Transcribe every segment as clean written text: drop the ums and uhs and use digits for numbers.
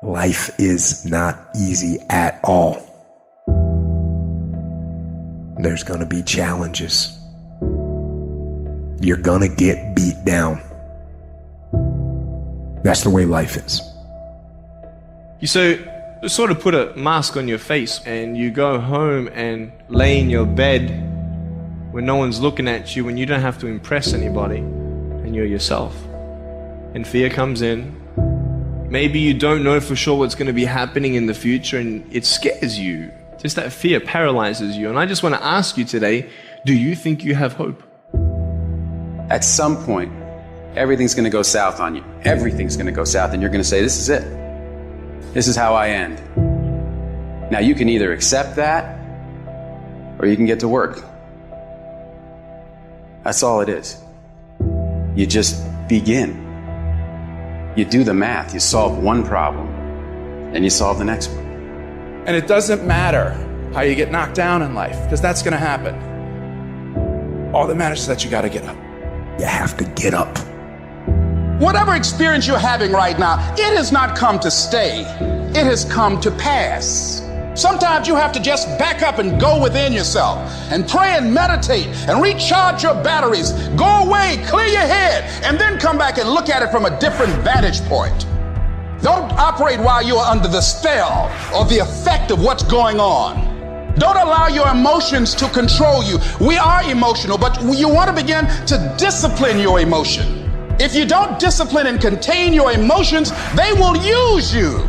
Life is not easy at all. There's gonna be challenges. You're gonna get beat down. That's the way life is. You sort of put a mask on your face and you go home and lay in your bed when no one's looking at you, when you don't have to impress anybody, and you're yourself. And fear comes in. Maybe you don't know for sure what's going to be happening in the future, and it scares you. Just that fear paralyzes you. And I just want to ask you today, do you think you have hope? At some point, everything's going to go south on you. Everything's going to go south, and you're going to say, this is it. This is how I end. Now, you can either accept that, or you can get to work. That's all it is. You just begin. You do the math. You solve one problem, and you solve the next one. And it doesn't matter how you get knocked down in life, because that's going to happen. All that matters is that you got to get up. You have to get up. Whatever experience you're having right now, it has not come to stay. It has come to pass. Sometimes you have to just back up and go within yourself and pray and meditate and recharge your batteries. Go away, clear your head, and then come back and look at it from a different vantage point. Don't operate while you are under the spell or the effect of what's going on. Don't allow your emotions to control you. We are emotional, but you want to begin to discipline your emotion. If you don't discipline and contain your emotions, they will use you.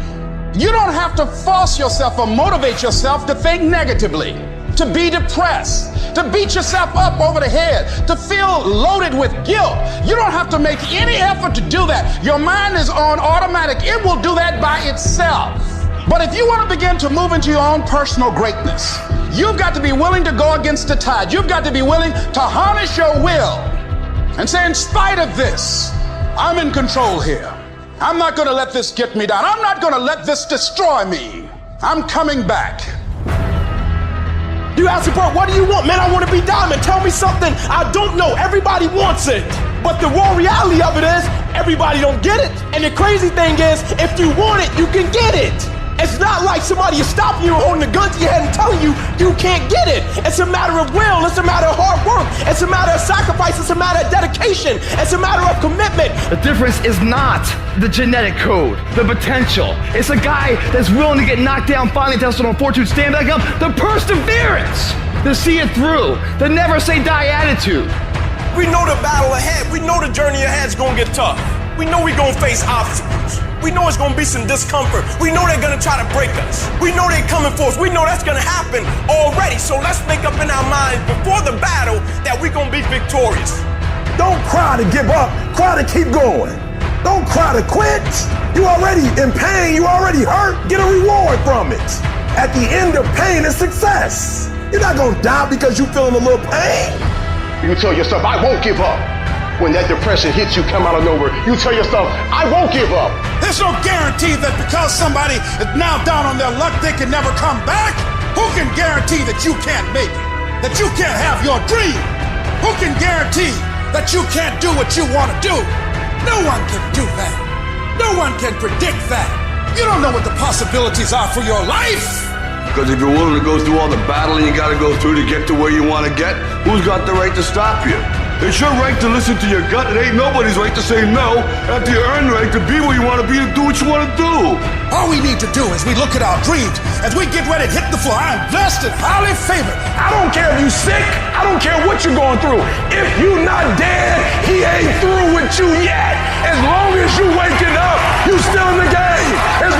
You don't have to force yourself or motivate yourself to think negatively, to be depressed, to beat yourself up over the head, to feel loaded with guilt. You don't have to make any effort to do that. Your mind is on automatic. It will do that by itself. But if you want to begin to move into your own personal greatness, you've got to be willing to go against the tide. You've got to be willing to harness your will and say, in spite of this, I'm in control here. I'm not going to let this get me down. I'm not going to let this destroy me. I'm coming back. You ask me, bro, what do you want? Man, I want to be diamond. Tell me something I don't know. Everybody wants it. But the raw reality of it is, everybody don't get it. And the crazy thing is, if you want it, you can get it. It's not like somebody is stopping you, holding a gun to your head and telling you you can't get it. It's a matter of will. It's a matter of hard work. It's a matter of sacrifice. It's a matter of dedication. It's a matter of commitment. The difference is not the genetic code, the potential. It's a guy that's willing to get knocked down, finally tested on fortune, stand back up, the perseverance, to see it through, the never say die attitude. We know the battle ahead. We know the journey ahead is going to get tough. We know we're going to face obstacles. We know it's going to be some discomfort. We know they're going to try to break us. We know they're coming for us. We know that's going to happen already. So let's make up in our minds before the battle that we're going to be victorious. Don't cry to give up. Cry to keep going. Don't cry to quit. You already in pain. You already hurt. Get a reward from it. At the end of pain is success. You're not going to die because you're feeling a little pain. You tell yourself, I won't give up. When that depression hits you, come out of nowhere, you tell yourself, I won't give up. There's no guarantee that because somebody is now down on their luck, they can never come back. Who can guarantee that you can't make it? That you can't have your dream? Who can guarantee that you can't do what you want to do? No one can do that. No one can predict that. You don't know what the possibilities are for your life. Because if you're willing to go through all the battling you got to go through to get to where you want to get, who's got the right to stop you? It's your right to listen to your gut. It ain't nobody's right to say no. After you earn the right to be where you want to be and do what you want to do. All we need to do is we look at our dreams as we get ready to hit the floor. I'm blessed and highly favored. I don't care if you sick. I don't care what you're going through. If you not dead, he ain't through with you yet. As long as you waking up, you still in the game. As